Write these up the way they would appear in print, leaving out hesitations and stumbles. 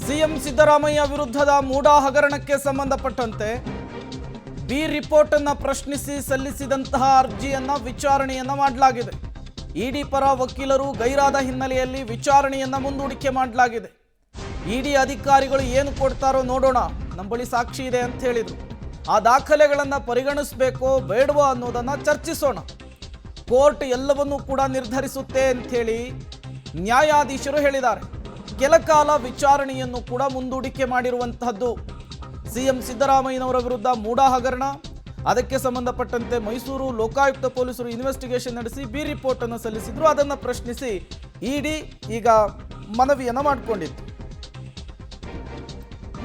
CM Siddaramaiah ವಿರುದ್ಧದ ಮೂಡಾ ಹಗರಣಕ್ಕೆ ಸಂಬಂಧಪಟ್ಟಂತೆ ಬಿ ರಿಪೋರ್ಟ್ ಅನ್ನು ಪ್ರಶ್ನಿಸಿ ಸಲ್ಲಿಸಿದಂತಹ ಅರ್ಜಿಯನ್ನ ವಿಚಾರಣೆಯನ್ನ ಮಾಡಲಾಗಿದೆ. ಇಡಿ ಪರ ವಕೀಲರು ಗೈರಾದ ಹಿನ್ನೆಲೆಯಲ್ಲಿ ವಿಚಾರಣೆಯನ್ನ ಮುಂದೂಡಿಕೆ ಮಾಡಲಾಗಿದೆ. ಇಡಿ ಅಧಿಕಾರಿಗಳು ಏನು ಕೊಡ್ತಾರೋ ನೋಡೋಣ, ನಮ್ಮ ಬಳಿ ಸಾಕ್ಷಿ ಇದೆ ಅಂತ ಹೇಳಿದ್ರು. ಆ ದಾಖಲೆಗಳನ್ನು ಪರಿಗಣಿಸಬೇಕೋ ಬೇಡವೋ ಅನ್ನೋದನ್ನ ಚರ್ಚಿಸೋಣ. ಕೋರ್ಟ್ ಎಲ್ಲವನ್ನೂ ಕೂಡ ನಿರ್ಧರಿಸುತ್ತೆ ಅಂಥೇಳಿ ನ್ಯಾಯಾಧೀಶರು ಹೇಳಿದ್ದಾರೆ. ಕೆಲ ಕಾಲ ವಿಚಾರಣೆಯನ್ನು ಕೂಡ ಮುಂದೂಡಿಕೆ ಮಾಡಿರುವಂತಹದ್ದು. ಸಿಎಂ ಸಿದ್ದರಾಮಯ್ಯನವರ ವಿರುದ್ಧ ಮೂಡಾ ಹಗರಣ, ಅದಕ್ಕೆ ಸಂಬಂಧಪಟ್ಟಂತೆ ಮೈಸೂರು ಲೋಕಾಯುಕ್ತ ಪೊಲೀಸರು ಇನ್ವೆಸ್ಟಿಗೇಷನ್ ನಡೆಸಿ ಬಿ ರಿಪೋರ್ಟ್ ಅನ್ನು ಸಲ್ಲಿಸಿದ್ರು. ಅದನ್ನು ಪ್ರಶ್ನಿಸಿ ಇಡಿ ಈಗ ಮನವಿಯನ್ನು ಮಾಡಿಕೊಂಡಿತ್ತು.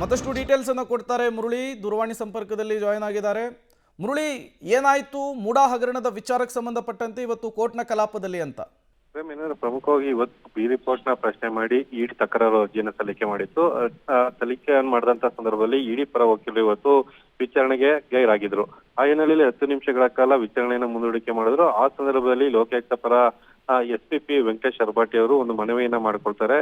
ಮತ್ತಷ್ಟು ಡೀಟೇಲ್ಸ್ ಅನ್ನು ಕೊಡ್ತಾರೆ ಮುರಳಿ, ದೂರವಾಣಿ ಸಂಪರ್ಕದಲ್ಲಿ ಜಾಯಿನ್ ಆಗಿದ್ದಾರೆ. ಮುರಳಿ, ಏನಾಯ್ತು ಮೂಡಾ ಹಗರಣದ ವಿಚಾರಕ್ಕೆ ಸಂಬಂಧಪಟ್ಟಂತೆ ಇವತ್ತು ಕೋರ್ಟ್ನ ಕಲಾಪದಲ್ಲಿ ಅಂತ? ಪ್ರಮುಖವಾಗಿ ಇವತ್ತು ಬಿ ರಿಪೋರ್ಟ್ ನ ಪ್ರಶ್ನೆ ಮಾಡಿ ಇಡಿ ತಕರಾರು ಅರ್ಜಿಯನ್ನು ಸಲ್ಲಿಕೆ ಮಾಡಿತ್ತು. ಸಲ್ಲಿಕೆಯನ್ನು ಮಾಡಿದಂತ ಸಂದರ್ಭದಲ್ಲಿ ಇಡಿ ಪರ ವಕೀಲರು ಇವತ್ತು ವಿಚಾರಣೆಗೆ ಗೈರಾಗಿದ್ರು. ಆ ಹಿನ್ನೆಲೆಯಲ್ಲಿ 10 ನಿಮಿಷಗಳ ಕಾಲ ವಿಚಾರಣೆಯನ್ನು ಮುಂದೂಡಿಕೆ ಮಾಡಿದ್ರು. ಆ ಸಂದರ್ಭದಲ್ಲಿ ಲೋಕಾಯುಕ್ತ ಪರ SPP ವೆಂಕಟೇಶ್ ಅರ್ಬಾಟಿ ಅವರು ಒಂದು ಮನವಿಯನ್ನ ಮಾಡ್ಕೊಳ್ತಾರೆ.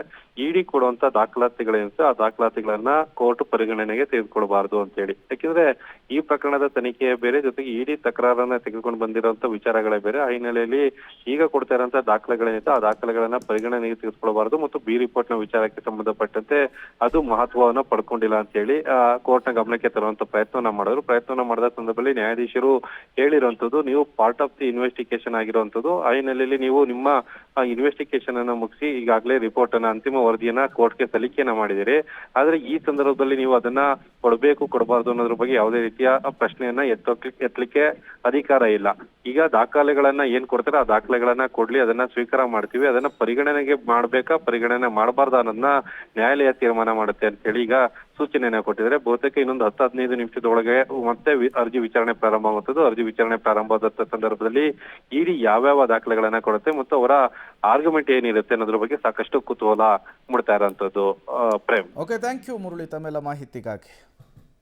ಇಡಿ ಕೊಡುವಂತ ದಾಖಲಾತಿಗಳೇನಿದೆ ಆ ದಾಖಲಾತಿಗಳನ್ನ ಕೋರ್ಟ್ ಪರಿಗಣನೆಗೆ ತೆಗೆದುಕೊಳ್ಬಾರ್ದು ಅಂತ ಹೇಳಿ. ಯಾಕೆಂದ್ರೆ ಈ ಪ್ರಕರಣದ ತನಿಖೆ ಬೇರೆ, ಜೊತೆಗೆ ಇಡಿ ತಕರಾರನ್ನ ತೆಗೆದುಕೊಂಡು ಬಂದಿರುವಂತ ವಿಚಾರಗಳೇ ಬೇರೆ. ಆ ಹಿನ್ನೆಲೆಯಲ್ಲಿ ಈಗ ಕೊಡ್ತಾ ಇರುವಂತ ದಾಖಲೆಗಳೇನಿದೆ ಆ ದಾಖಲೆಗಳನ್ನ ಪರಿಗಣನೆಗೆ ತೆಗೆದುಕೊಳ್ಬಾರ್ದು ಮತ್ತು ಬಿ ರಿಪೋರ್ಟ್ ನ ವಿಚಾರಕ್ಕೆ ಸಂಬಂಧಪಟ್ಟಂತೆ ಅದು ಮಹತ್ವವನ್ನ ಪಡ್ಕೊಂಡಿಲ್ಲ ಅಂತ ಹೇಳಿ ಕೋರ್ಟ್ ನ ಗಮನಕ್ಕೆ ತರುವಂತ ಪ್ರಯತ್ನವನ್ನ ಮಾಡಿದ್ರು. ಪ್ರಯತ್ನವನ್ನ ಮಾಡಿದ ಸಂದರ್ಭದಲ್ಲಿ ನ್ಯಾಯಾಧೀಶರು ಹೇಳಿರುವಂತದ್ದು, ನೀವು ಪಾರ್ಟ್ ಆಫ್ ದಿ ಇನ್ವೆಸ್ಟಿಗೇಷನ್ ಆಗಿರುವಂತದ್ದು. ಆ ಹಿನ್ನೆಲೆಯಲ್ಲಿ ನೀವು ನಿಮ್ಮ ಇನ್ವೆಸ್ಟಿಗೇಷನ್ ಅನ್ನು ಮುಗಿಸಿ ಈಗಾಗಲೇ ರಿಪೋರ್ಟ್ ಅನ್ನ ಅಂತಿಮ ವರದಿಯನ್ನ ಕೋರ್ಟ್ಗೆ ಸಲ್ಲಿಕೆಯನ್ನ ಮಾಡಿದಿರಿ. ಆದ್ರೆ ಈ ಸಂದರ್ಭದಲ್ಲಿ ನೀವು ಅದನ್ನ ಕೊಡಬೇಕು ಕೊಡಬಾರ್ದು ಅನ್ನೋದ್ರ ಬಗ್ಗೆ ಯಾವುದೇ ರೀತಿಯ ಪ್ರಶ್ನೆಯನ್ನ ಎತ್ತಲಿಕ್ಕೆ ಅಧಿಕಾರ ಇಲ್ಲ. ಈಗ ದಾಖಲೆಗಳನ್ನ ಏನ್ ಕೊಡ್ತಾರೆ ಆ ದಾಖಲೆಗಳನ್ನ ಕೊಡ್ಲಿ, ಅದನ್ನ ಸ್ವೀಕಾರ ಮಾಡ್ತೀವಿ. ಅದನ್ನ ಪರಿಗಣನೆಗೆ ಮಾಡ್ಬೇಕಾ ಪರಿಗಣನೆ ಮಾಡಬಾರ್ದ ಅನ್ನೋದನ್ನ ನ್ಯಾಯಾಲಯ ತೀರ್ಮಾನ ಮಾಡುತ್ತೆ ಅಂತ ಹೇಳಿ ಈಗ ಸೂಚನೆಯನ್ನ ಕೊಟ್ಟಿದ್ದಾರೆ. ಬಹುತೇಕ ಇನ್ನೊಂದು 10-15 ನಿಮಿಷದೊಳಗೆ ಮತ್ತೆ ಅರ್ಜಿ ವಿಚಾರಣೆ ಪ್ರಾರಂಭ ಆಗುತ್ತದೆ. ಅರ್ಜಿ ವಿಚಾರಣೆ ಪ್ರಾರಂಭ ಆದ ಸಂದರ್ಭದಲ್ಲಿ ಇಡಿ ಯಾವ್ಯಾವ ದಾಖಲೆಗಳನ್ನ ಕೊಡುತ್ತೆ ಮತ್ತು ಅವರ ಆರ್ಗ್ಯುಮೆಂಟ್ ಏನಿರುತ್ತೆ ಅನ್ನೋದ್ರ ಬಗ್ಗೆ ಸಾಕಷ್ಟು ಕುತೂಹಲ ಮೂಡ್ತಾ ಇರೋಂಥದ್ದು. Prem. Okay, thank you Murali ತಮ್ಮೆಲ್ಲ ಮಾಹಿತಿಗಾಗಿ.